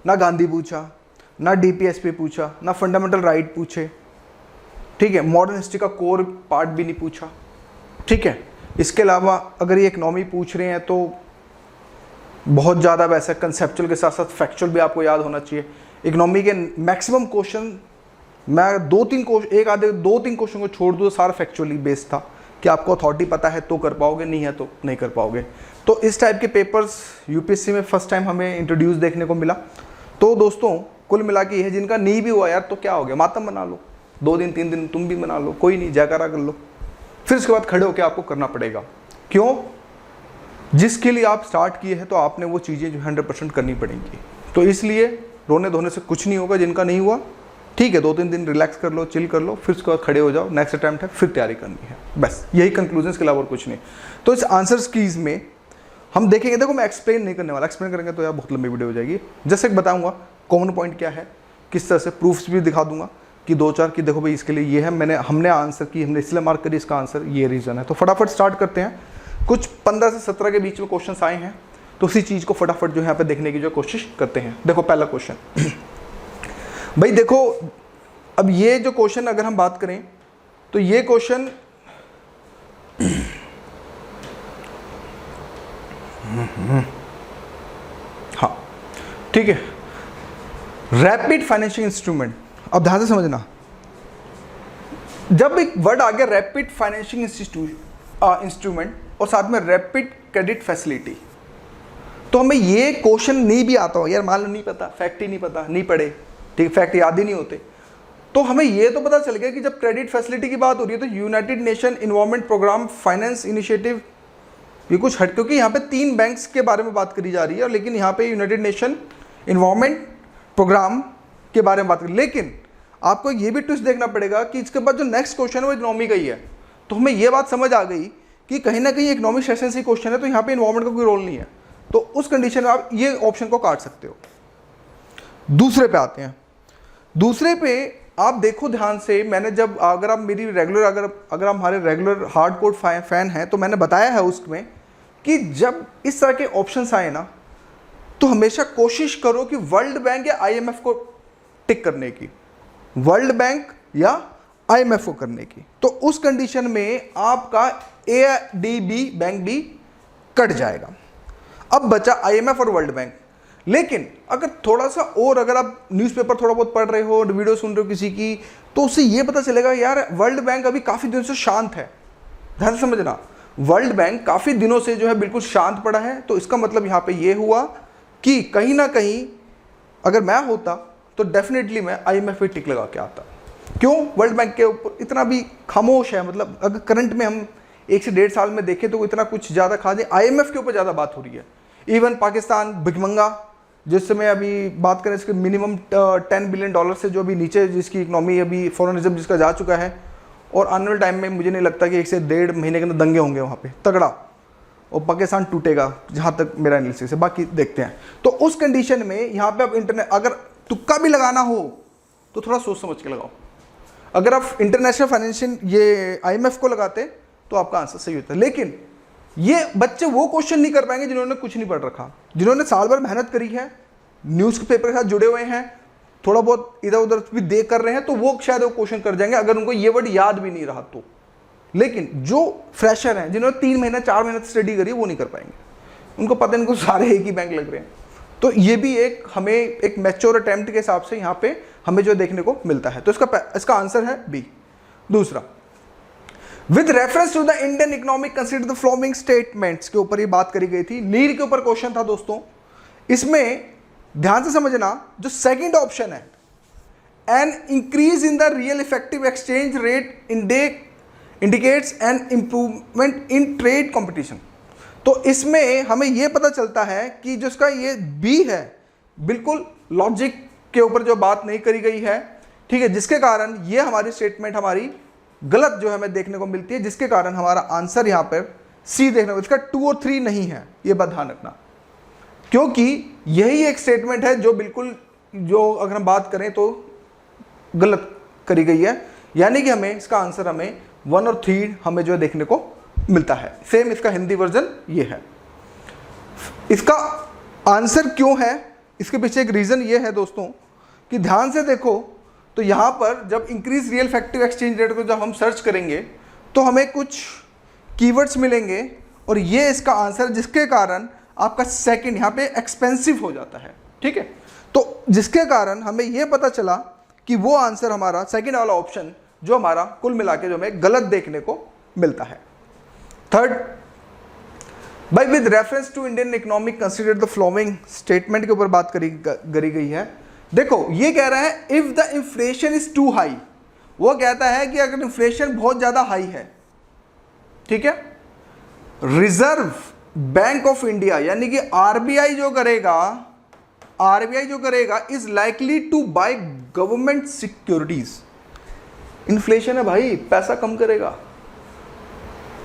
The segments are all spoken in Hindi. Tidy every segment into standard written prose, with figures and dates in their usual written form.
ना गांधी पूछा, ना डीपीएसपी पूछा, ना फंडामेंटल राइट पूछे, ठीक है, मॉडर्न हिस्ट्री का कोर पार्ट भी नहीं पूछा, ठीक है। इसके अलावा अगर ये इकोनॉमी पूछ रहे हैं तो बहुत ज़्यादा वैसे कंसेप्चुअल के साथ साथ फैक्चुअल भी आपको याद होना चाहिए। इकोनॉमी के मैक्सिमम क्वेश्चन मैं 2-3 क्वेश्चन को छोड़ दूँ, सारा फैक्चुअली बेस्ड था कि आपको अथॉरिटी पता है तो कर पाओगे, नहीं है तो नहीं कर पाओगे। तो इस टाइप के पेपर्स यूपीएससी में फर्स्ट टाइम हमें इंट्रोड्यूस देखने को मिला। तो दोस्तों कुल मिला के यह जिनका नहीं भी हुआ यार तो क्या हो गया, मातम बना लो, 2 दिन 3 दिन तुम भी बना लो, कोई नहीं, जयकारा कर लो, फिर उसके बाद खड़े होकर आपको करना पड़ेगा। क्यों? जिसके लिए आप स्टार्ट किए हैं तो आपने वो चीज़ें जो 100% करनी पड़ेंगी। तो इसलिए रोने धोने से कुछ नहीं होगा। जिनका नहीं हुआ ठीक है, 2-3 दिन रिलैक्स कर लो, चिल कर लो, फिर उसके बाद खड़े हो जाओ, नेक्स्ट अटैम्प्ट है, फिर तैयारी करनी है, बस यही कंक्लूजन के अलावा और कुछ नहीं। तो इस आंसर्स कीज में हम देखेंगे, देखो मैं एक्सप्लेन नहीं करने वाला, एक्सप्लेन करेंगे तो यार बहुत लंबी वीडियो हो जाएगी। जैसे बताऊंगा कॉमन पॉइंट क्या है, किस तरह से प्रूफ्स भी दिखा दूंगा कि 2-4 की देखो भाई इसके लिए ये है, हमने आंसर की, हमने इसलिए मार्क करी, इसका आंसर ये रीज़न है। तो फटाफट स्टार्ट करते हैं। कुछ 15 से 17 के बीच में क्वेश्चन आए हैं, तो उसी चीज़ को फटाफट जो है यहाँ पे देखने की जो कोशिश करते हैं। देखो पहला क्वेश्चन भाई देखो, अब ये जो क्वेश्चन अगर हम बात करें तो ये क्वेश्चन हाँ ठीक है, रैपिड फाइनेंशियल इंस्ट्रूमेंट। अब ध्यान से समझना, जब एक वर्ड आ गया रैपिड फाइनेंशियल इंस्ट्रूमेंट और साथ में रैपिड क्रेडिट फैसिलिटी, तो हमें ये क्वेश्चन नहीं भी आता हो यार, मान लो नहीं पता, फैक्ट ही नहीं पता, नहीं पढ़े, ठीक, फैक्ट याद ही नहीं होते, तो हमें ये तो पता चल गया कि जब क्रेडिट फैसिलिटी की बात हो रही है तो United Nation Environment Programme Finance Initiative, ये कुछ हट, क्योंकि यहाँ पे 3 बैंक्स के बारे में बात करी जा रही है, लेकिन यहाँ पे यूनाइटेड नेशन इन्वायरमेंट प्रोग्राम के बारे में बात करी। लेकिन आपको ये भी ट्विस्ट देखना पड़ेगा कि इसके बाद जो नेक्स्ट क्वेश्चन है वो इकोनॉमी का ही है। तो हमें ये बात समझ आ गई कि कहीं ना कहीं इकोनॉमिक सेशन से क्वेश्चन है, तो यहाँ पे इन्वायरमेंट का कोई रोल नहीं है, तो उस कंडीशन में आप ये ऑप्शन को काट सकते हो। दूसरे पे आते हैं। दूसरे पे आप देखो ध्यान से, मैंने जब अगर आप मेरी रेगुलर अगर आप हमारे रेगुलर हार्डकोर फैन हैं तो मैंने बताया है उसमें कि जब इस तरह के ऑप्शंस आए ना तो हमेशा कोशिश करो कि वर्ल्ड बैंक या आईएमएफ को टिक करने की, वर्ल्ड बैंक या आईएमएफ को करने की। तो उस कंडीशन में आपका एडीबी बैंक भी कट जाएगा। अब बचा आईएमएफ और वर्ल्ड बैंक। लेकिन अगर थोड़ा सा और अगर आप न्यूज़पेपर थोड़ा बहुत पढ़ रहे हो, वीडियो सुन रहे हो किसी की, तो उससे ये पता चलेगा यार वर्ल्ड बैंक अभी काफ़ी दिनों से शांत है। ध्यान से समझना, वर्ल्ड बैंक काफ़ी दिनों से जो है बिल्कुल शांत पड़ा है। तो इसका मतलब यहाँ पे ये हुआ कि कहीं ना कहीं अगर मैं होता तो डेफिनेटली मैं आईएमएफ पे टिक लगा के आता। क्यों? वर्ल्ड बैंक के ऊपर इतना भी खामोश है, मतलब अगर करंट में हम 1 से 1.5 साल में देखें तो इतना कुछ ज़्यादा खास नहीं, आईएमएफ के ऊपर ज़्यादा बात हो रही है। इवन पाकिस्तान भिखमंगा जिस समय अभी बात करें, इसके मिनिमम $10 बिलियन से जो अभी नीचे जिसकी इकोनॉमी अभी फॉरेन रिजर्व जिसका जा चुका है, और आने वाले टाइम में मुझे नहीं लगता कि 1 से 1.5 महीने के अंदर दंगे होंगे वहाँ पे तगड़ा, और पाकिस्तान टूटेगा जहाँ तक मेरा एनालिसिस है, बाकी देखते हैं। तो उस कंडीशन में यहाँ पे आप इंटरनेट अगर तुक्का भी लगाना हो तो थोड़ा सोच समझ के लगाओ। अगर आप इंटरनेशनल फाइनेंशियल ये आईएमएफ को लगाते तो आपका आंसर सही होता है। लेकिन ये बच्चे वो क्वेश्चन नहीं कर पाएंगे जिन्होंने कुछ नहीं पढ़ रखा, जिन्होंने साल भर मेहनत करी है, न्यूज़ पेपर के साथ जुड़े हुए हैं, थोड़ा बहुत इधर उधर भी देख कर रहे हैं, तो वो शायद वो क्वेश्चन कर जाएंगे अगर उनको ये वर्ड याद भी नहीं रहा तो। लेकिन जो फ्रेशर हैं, जिन्होंने 3 महीने 4 महीने स्टडी करी, वो नहीं कर पाएंगे, उनको पता है इनको सारे एक ही बैंक लग रहे हैं। तो ये भी एक हमें एक मैच्योर अटेम्प्ट के हिसाब से यहाँ पे हमें जो देखने को मिलता है। तो इसका आंसर है बी। दूसरा, with reference to the Indian economic consider the following statements के ऊपर ये बात करी गई थी। नीड के ऊपर क्वेश्चन था दोस्तों। इसमें ध्यान से समझना, जो सेकंड ऑप्शन है, an increase in the real effective exchange rate indicates an improvement in trade competition. तो इसमें हमें यह पता चलता है कि जो इसका ये बी है, बिल्कुल लॉजिक के ऊपर जो बात नहीं करी गई है, ठीक है, जिसके कारण ये हमारी स्टेटमेंट हमारी गलत जो हमें देखने को मिलती है, जिसके कारण हमारा आंसर यहाँ पर सी देखने को, इसका 2 और 3 नहीं है, ये बात ध्यान रखना, क्योंकि यही एक स्टेटमेंट है जो बिल्कुल, जो अगर हम बात करें तो गलत करी गई है। यानी कि हमें इसका आंसर हमें 1 और 3 हमें जो देखने को मिलता है। सेम इसका हिंदी वर्जन ये है। इसका आंसर क्यों है इसके पीछे एक रीज़न ये है दोस्तों कि ध्यान से देखो तो यहाँ पर जब इंक्रीज रियल फैक्टिव एक्सचेंज रेट को जब हम सर्च करेंगे तो हमें कुछ कीवर्ड्स मिलेंगे और ये इसका आंसर, जिसके कारण आपका सेकंड यहाँ पे एक्सपेंसिव हो जाता है। ठीक है, तो जिसके कारण हमें ये पता चला कि वो आंसर हमारा सेकंड वाला ऑप्शन जो हमारा कुल मिला के जो हमें गलत देखने को मिलता है। Third, by with reference to Indian economic consider the following statement के ऊपर बात करी गई है। देखो ये कह रहा है if the inflation is too high, वो कहता है कि अगर इन्फ्लेशन बहुत ज्यादा हाई है, ठीक है, रिजर्व बैंक ऑफ इंडिया यानी कि आरबीआई जो करेगा is likely to buy government securities. Inflation है भाई, पैसा कम करेगा।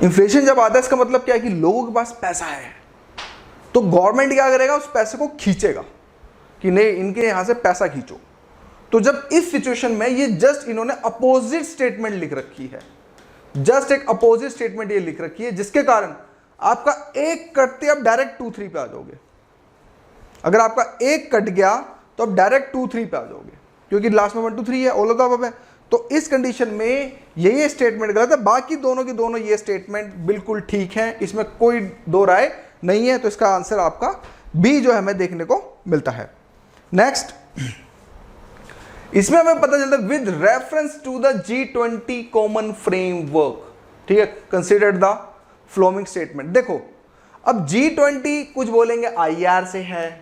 इन्फ्लेशन जब आता है इसका मतलब क्या है कि लोगों के पास पैसा है, तो गवर्नमेंट क्या करेगा, उस पैसे को खींचेगा कि नहीं इनके यहां से पैसा खींचो। तो जब इस सिचुएशन में ये जस्ट इन्होंने अपोजिट स्टेटमेंट लिख रखी है, जस्ट एक अपोजिट स्टेटमेंट ये लिख रखी है, जिसके कारण आपका एक कटते आप डायरेक्ट 2-3 पे आ जाओगे। अगर आपका एक कट गया तो आप डायरेक्ट 2-3 पे आ जाओगे, क्योंकि लास्ट में 1 2 3 है, ऑल ऑफ द अबव है। तो इस कंडीशन में ये स्टेटमेंट गलत है, बाकी दोनों की दोनों ये स्टेटमेंट बिल्कुल ठीक है, इसमें कोई दो राय नहीं है। तो इसका आंसर आपका बी जो है हमें देखने को मिलता है। नेक्स्ट, इसमें हमें पता चलता है with reference to the G20 common framework, ठीक है, कंसीडर द फ्लोइंग स्टेटमेंट। देखो अब G20 कुछ बोलेंगे IR से है,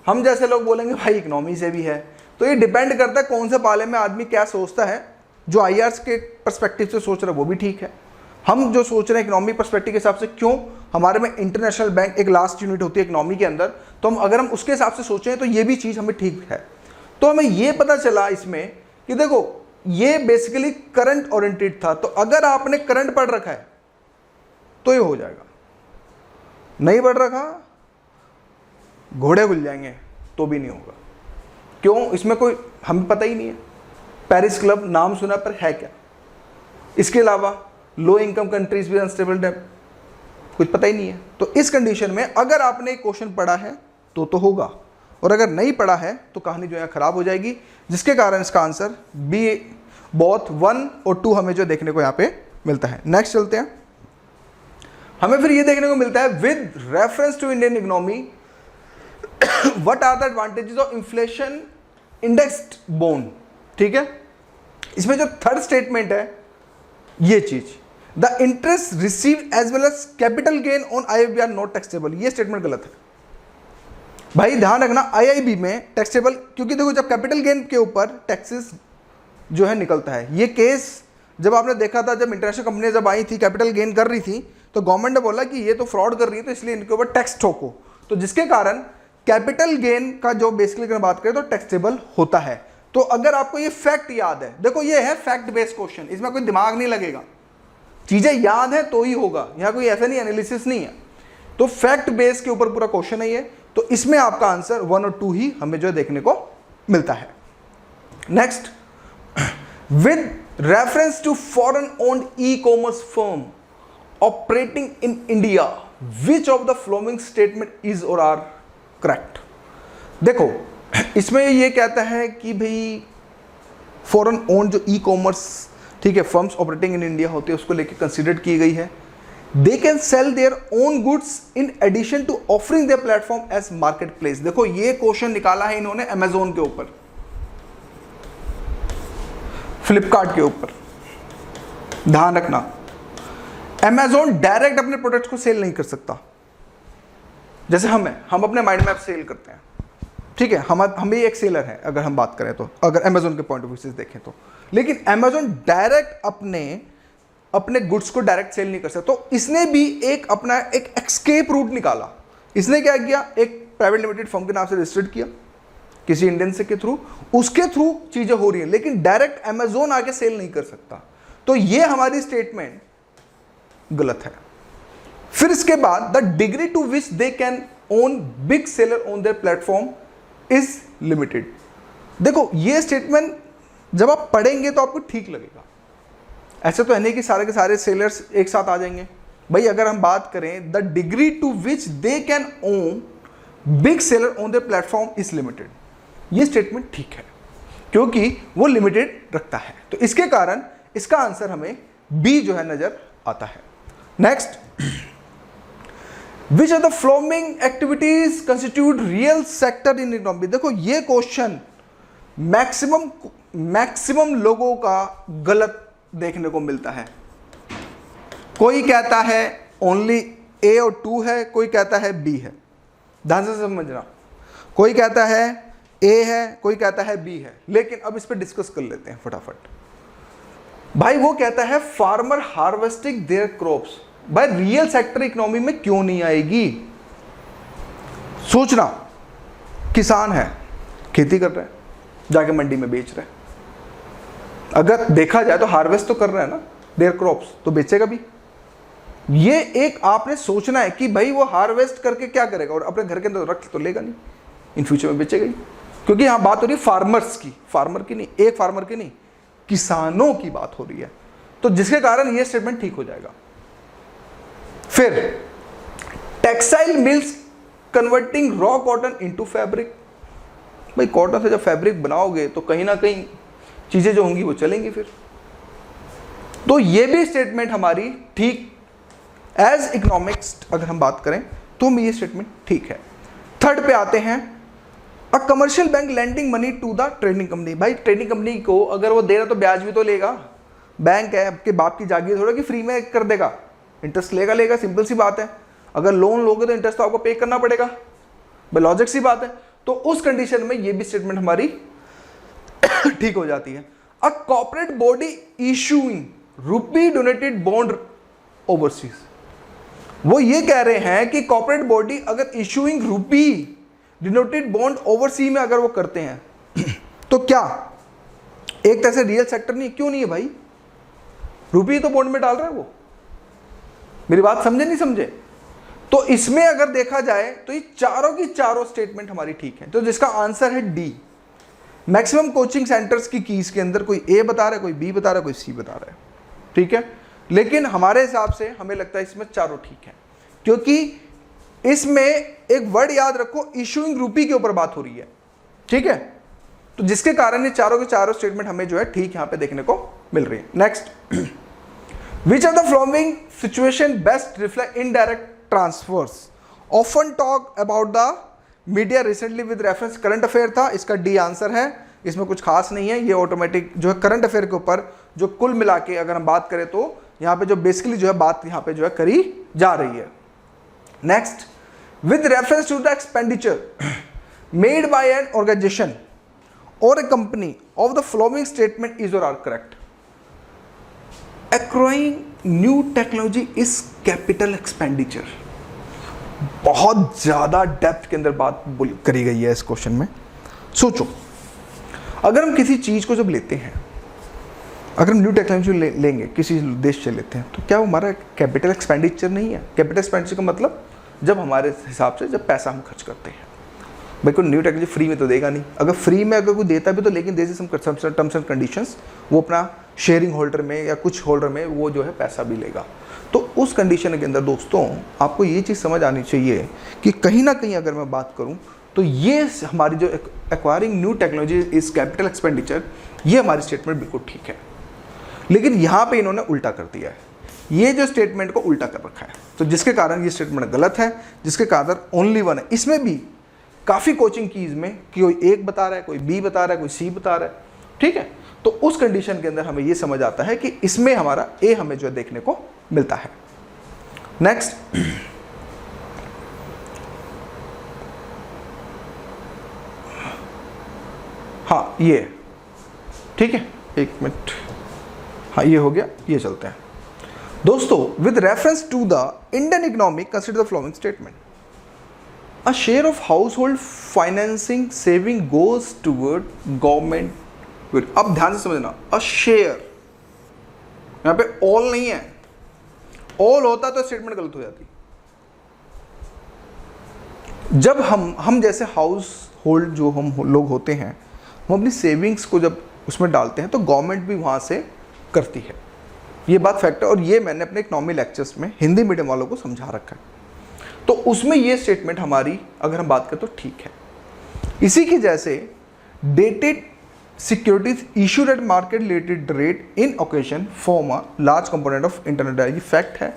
हम जैसे लोग बोलेंगे भाई इकोनॉमी से भी है। तो ये डिपेंड करता है कौन से पाले में आदमी क्या सोचता है। जो IR के पर्सपेक्टिव से सोच रहा है वो भी ठीक है, हम जो सोच रहे हैं इकोनॉमी पर्सपेक्टिव के हिसाब से, क्यों हमारे में इंटरनेशनल बैंक एक लास्ट यूनिट होती है इकोनॉमी के अंदर, तो हम अगर हम उसके हिसाब से सोचें तो ये भी चीज़ हमें ठीक है। तो हमें ये पता चला इसमें कि देखो ये बेसिकली करंट ओरिएंटेड था, तो अगर आपने करंट पढ़ रखा है तो ये हो जाएगा, नहीं पढ़ रखा घोड़े खुल जाएंगे तो भी नहीं होगा। क्यों, इसमें कोई हमें पता ही नहीं है। पेरिस क्लब नाम सुना पर है क्या, इसके अलावा लो इनकम कंट्रीज भी अनस्टेबल डेट कुछ पता ही नहीं है। तो इस कंडीशन में अगर आपने एक क्वेश्चन पढ़ा है तो होगा, और अगर नहीं पढ़ा है तो कहानी जो है खराब हो जाएगी, जिसके कारण इसका आंसर बी बोथ 1 और 2 हमें जो देखने को यहाँ पे मिलता है। नेक्स्ट चलते हैं, हमें फिर ये देखने को मिलता है with reference to Indian economy what are the advantages of inflation indexed bond. ठीक है, इसमें जो थर्ड स्टेटमेंट है ये चीज, the interest receive as well as capital gain on IIB are not taxable, ये स्टेटमेंट गलत है भाई। ध्यान रखना IIB में टैक्सेबल, क्योंकि देखो जब कैपिटल गेन के ऊपर टैक्सेस जो है निकलता है, ये केस जब आपने देखा था जब इंटरनेशनल कंपनियां जब आई थी कैपिटल गेन कर रही थी, तो गवर्नमेंट ने बोला कि ये तो फ्रॉड कर रही है तो इसलिए इनके ऊपर टैक्स ठोको, तो जिसके कारण कैपिटल गेन का जो बेसिकली अगर बात करें तो टैक्सेबल होता है। तो अगर आपको ये फैक्ट याद है, देखो ये है फैक्ट बेस्ड क्वेश्चन, इसमें कोई दिमाग नहीं लगेगा, चीजें याद है तो ही होगा, यहाँ कोई ऐसा नहीं एनालिसिस नहीं है। तो फैक्ट बेस के ऊपर पूरा क्वेश्चन है ये, तो इसमें आपका आंसर 1 और 2 ही हमें जो देखने को मिलता है। Next, with reference to foreign owned e-commerce firm operating in India which of the following statement is और आर करेक्ट। देखो इसमें ये कहता है कि भाई फॉरेन ओन्ड जो ई-कॉमर्स, ठीक है, फर्म्स ऑपरेटिंग इन इंडिया होते हैं उसको लेके कंसीडर की गई है, they can sell their own goods in addition to offering their platform as market place. देखो ये क्वेश्चन निकाला है इन्होंने अमेजोन के ऊपर, फ्लिपकार्ट के ऊपर। ध्यान रखना अमेजोन डायरेक्ट अपने प्रोडक्ट्स को सेल नहीं कर सकता, जैसे हम अपने माइंड मैप सेल करते हैं, ठीक है, हम भी एक सेलर हैं अगर हम बात करें तो, अगर अमेजोन के पॉइंट ऑफ व्यू से देखें तो, लेकिन अमेजोन डायरेक्ट अपने गुड्स को डायरेक्ट सेल नहीं कर सकता। तो इसने भी एक अपना एक एस्केप रूट निकाला। इसने क्या किया, एक प्राइवेट लिमिटेड फर्म के नाम से रजिस्टर्ड किया किसी इंडियन से के थ्रू, उसके थ्रू चीजें हो रही हैं, लेकिन डायरेक्ट अमेजोन आके सेल नहीं कर सकता। तो ये हमारी स्टेटमेंट गलत है। फिर इसके बाद the degree to which they can own big seller on their platform is limited. देखो ये स्टेटमेंट जब आप पढ़ेंगे तो आपको ठीक लगेगा, ऐसे तो है नहीं कि सारे के सारे सेलर्स एक साथ आ जाएंगे भाई। अगर हम बात करें the degree to which they can own big seller on the platform is limited. ये स्टेटमेंट ठीक है क्योंकि वो लिमिटेड रखता है, तो इसके कारण इसका आंसर हमें बी जो है नजर आता है। Next, which are the following activities constitute real sector in economy. देखो ये क्वेश्चन मैक्सिमम लोगों का गलत देखने को मिलता है। कोई कहता है ओनली ए और 2 है, कोई कहता है बी है, ध्यान से समझना। कोई कहता है ए है, कोई कहता है बी है, लेकिन अब इस पर डिस्कस कर लेते हैं फटाफट। भाई वो कहता है फार्मर हार्वेस्टिंग देयर क्रॉप्स, भाई रियल सेक्टर इकोनॉमी में क्यों नहीं आएगी? सोचना, किसान है, खेती कर रहा है, जाके मंडी में बेच रहा है, अगर देखा जाए तो हार्वेस्ट तो कर रहा है ना देयर क्रॉप्स, तो बेचेगा भी। ये एक आपने सोचना है कि भाई वो हार्वेस्ट करके क्या करेगा और अपने घर के अंदर रख तो लेगा नहीं, इन फ्यूचर में बेचेगा ही, क्योंकि यहां बात हो रही है फार्मर्स की, फार्मर की नहीं, एक फार्मर की नहीं, किसानों की बात हो रही है, तो जिसके कारण ये स्टेटमेंट ठीक हो जाएगा। फिर textile mills converting raw cotton into fabric, भाई कॉटन से जब फैब्रिक बनाओगे तो कहीं ना कहीं चीजें जो होंगी वो चलेंगी फिर, तो ये भी स्टेटमेंट हमारी ठीक एज इकोनॉमिक्स अगर हम बात करें तो ये स्टेटमेंट ठीक है। थर्ड पे आते हैं, a commercial bank lending money to the trading company. भाई ट्रेडिंग कंपनी को अगर वो दे रहा तो ब्याज भी तो लेगा, बैंक है आपके बाप की जागीर थोड़ा कि फ्री में कर देगा, इंटरेस्ट लेगा, सिंपल सी बात है। अगर लोन लोगे तो इंटरेस्ट तो आपको पे करना पड़ेगा, भाई लॉजिक सी बात है। तो उस कंडीशन में ये भी स्टेटमेंट हमारी ठीक हो जाती है। A corporate body issuing rupee donated bond overseas, वो ये कह रहे हैं कि कॉर्पोरेट बॉडी अगर इशूइंग रुपी डिनोटेड बॉन्ड ओवरसी में अगर वो करते हैं तो क्या एक तरह से रियल सेक्टर नहीं? क्यों नहीं है भाई, रुपी तो बॉन्ड में डाल रहा है वो, मेरी बात समझे नहीं समझे? तो इसमें अगर देखा जाए तो ये चारों की चारों स्टेटमेंट हमारी ठीक है, तो जिसका आंसर है डी। मैक्सिमम कोचिंग सेंटर्स की कीज के अंदर कोई ए बता रहा है, कोई बी बता रहा है, कोई सी बता रहा है, ठीक है, लेकिन हमारे हिसाब से हमें लगता है इसमें चारों ठीक है, क्योंकि इसमें एक वर्ड याद रखो, इशूइंग रुपी के ऊपर बात हो रही है, ठीक है, तो जिसके कारण ये चारों के चारों स्टेटमेंट हमें जो है ठीक यहां पे देखने को मिल रही है। Next, which are the following situation best reflect indirect transfers, often talk about the media recently with reference current affair था, इसका डी आंसर है, इसमें कुछ खास नहीं है, ये ऑटोमेटिक जो है करंट अफेयर के ऊपर जो कुल मिला के अगर हम बात करें तो यहाँ पे जो बेसिकली जो है बात यहाँ पे जो है करी जा रही है। Next, with reference to the expenditure made by an organization or a company of the following statement is और are correct. Acquiring new technology is capital expenditure, बहुत ज्यादा डेप्थ के अंदर बात करी गई है इस क्वेश्चन में। सोचो, अगर हम किसी चीज को जब लेते हैं, अगर हम न्यू टेक्नोलॉजी लेंगे किसी देश से लेते हैं, तो क्या वो हमारा कैपिटल एक्सपेंडिचर नहीं है? कैपिटल एक्सपेंडिचर का मतलब जब हमारे हिसाब से जब पैसा हम खर्च करते हैं, भाई कोई न्यू टेक्नोलॉजी फ्री में तो देगा नहीं, अगर फ्री में अगर कोई देता भी तो लेकिन देश सम टर्म्स एंड कंडीशंस, वो अपना शेयरिंग होल्डर में या कुछ होल्डर में वो जो है पैसा भी लेगा। तो उस कंडीशन के अंदर दोस्तों आपको ये चीज़ समझ आनी चाहिए कि कहीं ना कहीं अगर मैं बात करूं तो ये हमारी जो acquiring new technology is capital expenditure, ये हमारी स्टेटमेंट बिल्कुल ठीक है, लेकिन यहाँ पे इन्होंने उल्टा कर दिया है, ये जो स्टेटमेंट को उल्टा कर रखा है, तो जिसके कारण ये स्टेटमेंट गलत है, जिसके कारण ओनली वन है। इसमें भी काफ़ी कोचिंग कीज में कि कोई एक बता रहा है, कोई बी बता रहा है, कोई सी बता रहा है, ठीक है, तो उस कंडीशन के अंदर हमें ये समझ आता है कि इसमें हमारा ए हमें जो देखने को मिलता है। नेक्स्ट, हाँ ये ठीक है, एक मिनट, हाँ ये हो गया, ये चलते हैं दोस्तों। With reference to the Indian economy consider the following statement, a share of household financing saving goes toward government. अब ध्यान से समझना, अ शेयर, यहां पे ऑल नहीं है, ऑल होता तो स्टेटमेंट गलत हो जाती। जब हम जैसे हाउस होल्ड जो हम लोग होते हैं, हम अपनी सेविंग्स को जब उसमें डालते हैं तो गवर्नमेंट भी वहाँ से करती है, ये बात फैक्ट है, और ये मैंने अपने इकोनॉमी लेक्चर्स में हिंदी मीडियम वालों को समझा रखा है। तो उसमें ये स्टेटमेंट हमारी अगर हम बात करें तो ठीक है। इसी की जैसे dated securities issued at market related rate in occasion form a large component of internet, ये फैक्ट है।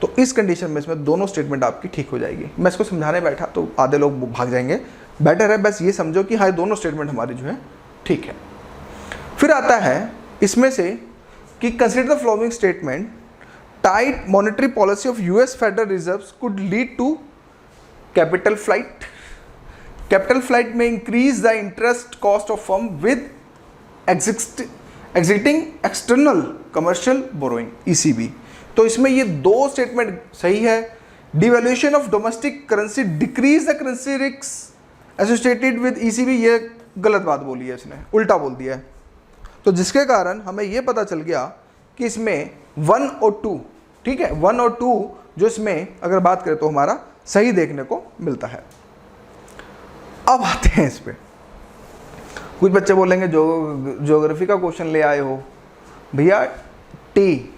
तो इस कंडीशन में इसमें दोनों स्टेटमेंट आपकी ठीक हो जाएगी। मैं इसको समझाने बैठा तो आधे लोग भाग जाएंगे, बेटर है बस ये समझो कि हाँ दोनों स्टेटमेंट हमारी जो है ठीक है। फिर आता है इसमें से कि consider the following statement, tight monetary policy of US federal reserves could lead to capital flight. Capital flight may increase the interest cost of firm with existing external commercial borrowing ECB. तो इसमें ये दो स्टेटमेंट सही है। Devaluation of domestic currency decrease the currency risk associated with ECB, ये गलत बात बोली है इसने, उल्टा बोल दिया है। तो जिसके कारण हमें ये पता चल गया कि इसमें 1 और 2, ठीक है, 1 और 2 जो इसमें अगर बात करें तो हमारा सही देखने को मिलता है। अब आते हैं इस पे, कुछ बच्चे बोलेंगे जो ज्योग्राफी का क्वेश्चन ले आए हो भैया, टी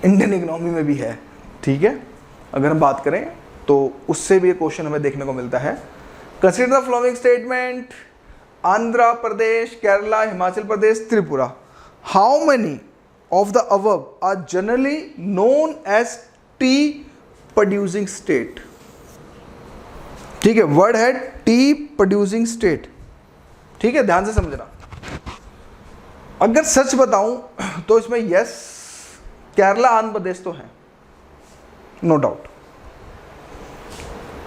इंडियन इकोनॉमी में भी है, ठीक है, अगर हम बात करें तो उससे भी क्वेश्चन हमें देखने को मिलता है। Consider the following statement, Andhra Pradesh, Kerala, Himachal Pradesh, Tripura, how many of the above are generally known as tea producing state. ठीक है, वर्ड है टी प्रोड्यूसिंग स्टेट, ठीक है, ध्यान से समझना। अगर सच बताऊं तो इसमें यस केरला आंध्र प्रदेश तो है, नो डाउट,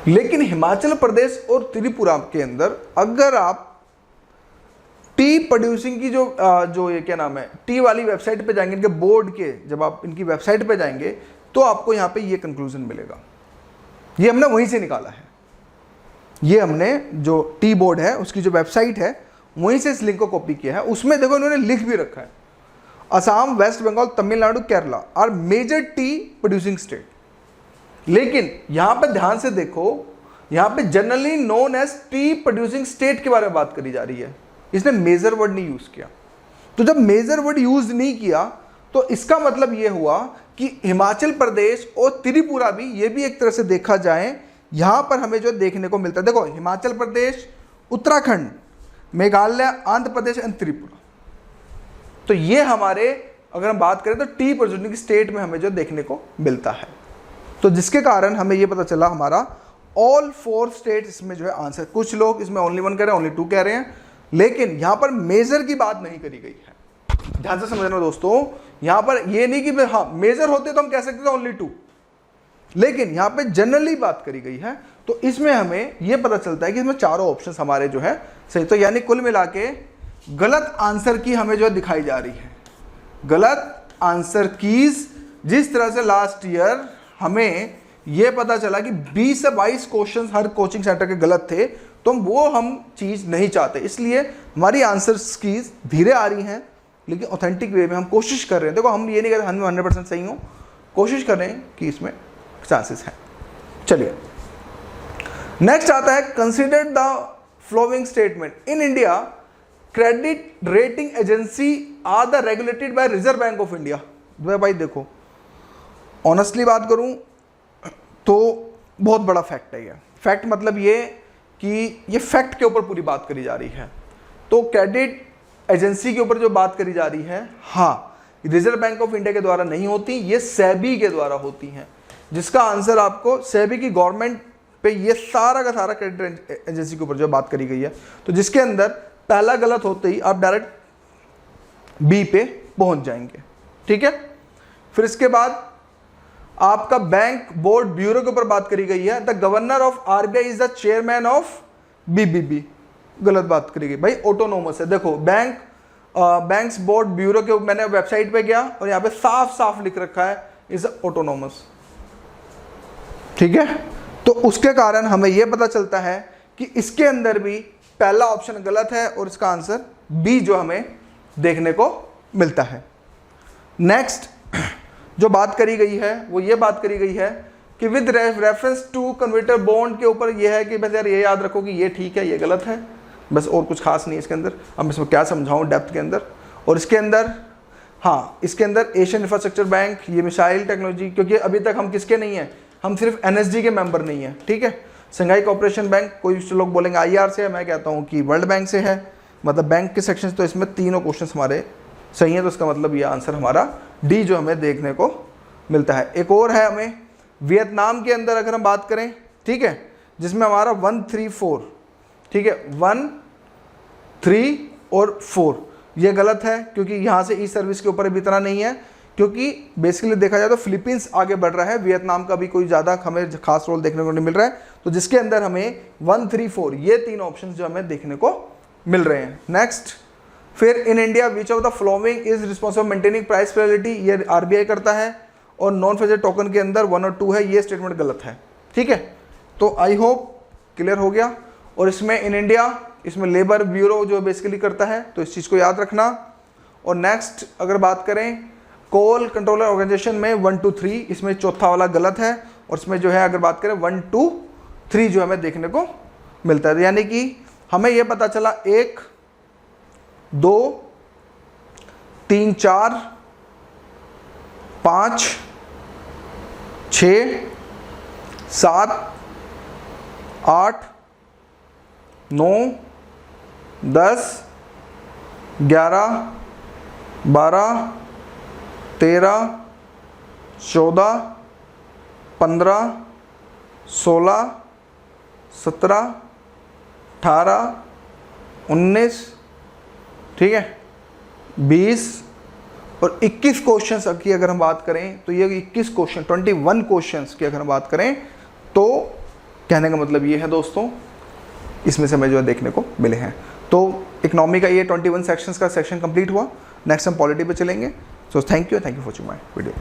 लेकिन हिमाचल प्रदेश और त्रिपुरा के अंदर अगर आप टी प्रोड्यूसिंग की जो ये क्या नाम है टी वाली वेबसाइट पे जाएंगे, इनके बोर्ड के जब आप इनकी वेबसाइट पे जाएंगे तो आपको यहाँ पे ये कंक्लूजन मिलेगा। ये हमने वहीं से निकाला है, ये हमने जो टी बोर्ड है उसकी जो वेबसाइट है वहीं से इस लिंक को कॉपी किया है। उसमें देखो इन्होंने लिख भी रखा है, Assam, west Bengal, Tamil Nadu, Kerala are major tea producing state. लेकिन यहां पे ध्यान से देखो, यहां पे generally known as tea producing state के बारे में बात करी जा रही है, इसने मेजर वर्ड नहीं यूज किया। तो जब मेजर वर्ड यूज नहीं किया तो इसका मतलब यह हुआ कि हिमाचल प्रदेश और त्रिपुरा भी, ये भी एक तरह से देखा जाए यहां पर हमें जो देखने को मिलता है, देखो हिमाचल प्रदेश, उत्तराखंड, मेघालय, आंध्र प्रदेश एंड त्रिपुरा, तो ये हमारे अगर हम बात करें तो टी प्रोड्यूसिंग स्टेट में हमें जो देखने को मिलता है। तो जिसके कारण हमें ये पता चला हमारा ऑल 4 स्टेट इसमें जो है आंसर। कुछ लोग इसमें ओनली 1 कह रहे हैं, ओनली 2 कह रहे हैं, लेकिन यहां पर मेजर की बात नहीं करी गई है। ध्यान से समझना दोस्तों, यहां पर ये नहीं कि हाँ मेजर होते तो हम कह सकते थे ओनली 2, लेकिन यहां पे जनरली बात करी गई है। तो इसमें हमें यह पता चलता है कि इसमें चारों ऑप्शन हमारे जो है सही। तो यानी कुल मिला के गलत आंसर की हमें जो दिखाई जा रही है, गलत आंसर कीज, जिस तरह से लास्ट ईयर हमें यह पता चला कि 20 से 22 क्वेश्चन हर कोचिंग सेंटर के गलत थे, तो हम चीज नहीं चाहते, इसलिए हमारी आंसर कीज धीरे आ रही हैं, लेकिन ऑथेंटिक वे में हम कोशिश कर रहे हैं। देखो हम ये नहीं कहते हम 100% सही हो, कोशिश कर रहे हैं कि इसमें चांसेस हैं। चलिए नेक्स्ट आता है, consider the following statement, in India credit rating agency are the regulated by Reserve Bank of India. भाई देखो ऑनेस्टली बात करूं तो बहुत बड़ा फैक्ट है ये। फैक्ट मतलब ये कि ये फैक्ट के ऊपर पूरी बात करी जा रही है। तो क्रेडिट एजेंसी के ऊपर जो बात करी जा रही है, हाँ रिजर्व बैंक ऑफ इंडिया के द्वारा नहीं होती, ये सेबी के द्वारा होती हैं, जिसका आंसर आपको सेबी की गवर्नमेंट पे ये सारा का सारा क्रेडिट एजेंसी के ऊपर जो बात करी गई है। तो जिसके अंदर पहला गलत होते ही आप डायरेक्ट बी पे पहुंच जाएंगे, ठीक है। फिर इसके बाद आपका बैंक बोर्ड ब्यूरो के ऊपर बात करी गई है, the governor of RBI is the chairman of BBB, गलत बात करी गई। भाई ऑटोनोमस है, देखो बैंक्स बोर्ड ब्यूरो के, मैंने वेबसाइट पे गया और यहाँ पे साफ साफ लिख रखा है इज ऑटोनोमस, ठीक है। तो उसके कारण हमें यह पता चलता है कि इसके अंदर भी पहला ऑप्शन गलत है और इसका आंसर बी जो हमें देखने को मिलता है। नेक्स्ट जो बात करी गई है वो ये बात करी गई है कि with reference to converter bond के ऊपर ये है कि बस यार ये याद रखो कि ये ठीक है ये गलत है, बस और कुछ खास नहीं है इसके अंदर। अब इसमें क्या समझाऊं डेप्थ के अंदर। और इसके अंदर हाँ, इसके अंदर एशियन इंफ्रास्ट्रक्चर बैंक, ये मिसाइल टेक्नोलॉजी, क्योंकि अभी तक हम किसके नहीं हैं, हम सिर्फ एनएसडी के मेंबर नहीं है, ठीक है। शंघाई कोऑपरेशन बैंक, कोई लोग बोलेंगे आईआर से है, मैं कहता हूँ कि वर्ल्ड बैंक से है, मतलब बैंक के सेक्शन। तो इसमें तीनों क्वेश्चन हमारे सही हैं, तो इसका मतलब ये आंसर हमारा डी जो हमें देखने को मिलता है। एक और है हमें वियतनाम के अंदर अगर हम बात करें, ठीक है, जिसमें हमारा 1, 3, 4, ठीक है, 1, 3 और 4 ये गलत है, क्योंकि यहाँ से ई सर्विस के ऊपर भी इतना नहीं है, क्योंकि बेसिकली देखा जाए तो फिलीपींस आगे बढ़ रहा है, वियतनाम का भी कोई ज़्यादा हमें खास रोल देखने को नहीं मिल रहा है। तो जिसके अंदर हमें 1, 3, 4 ये 3 ऑप्शन जो हमें देखने को मिल रहे हैं। नेक्स्ट, फिर इन India which of the following is responsible maintaining price stability, ये आरबीआई करता है, और नॉन फेजर टोकन के अंदर 1 और 2 है, ये स्टेटमेंट गलत है, ठीक है। तो आई होप क्लियर हो गया। और इसमें इन इंडिया, इसमें लेबर ब्यूरो जो बेसिकली करता है, तो इस चीज़ को याद रखना। और नेक्स्ट अगर बात करें कोल कंट्रोलर ऑर्गेनाइजेशन में 1, 2, 3, इसमें चौथा वाला गलत है, और इसमें जो है अगर बात करें 1, 2, 3 जो हमें देखने को मिलता है। यानी कि हमें यह पता चला 1, 2, 3, 4, 5, 6, 7, 8, 9, 10, 11, 12, 13, 14, 15, 16, 17, 18, 19, ठीक है, 20 और 21 क्वेश्चंस की अगर हम बात करें तो ये 21 क्वेश्चन 21 क्वेश्चंस की अगर हम बात करें तो कहने का मतलब ये है दोस्तों, इसमें से हमें जो है देखने को मिले हैं। तो इकोनॉमी का ये 21 सेक्शंस का सेक्शन कंप्लीट हुआ। नेक्स्ट हम पॉलिटी पे चलेंगे। So thank you for watching my video.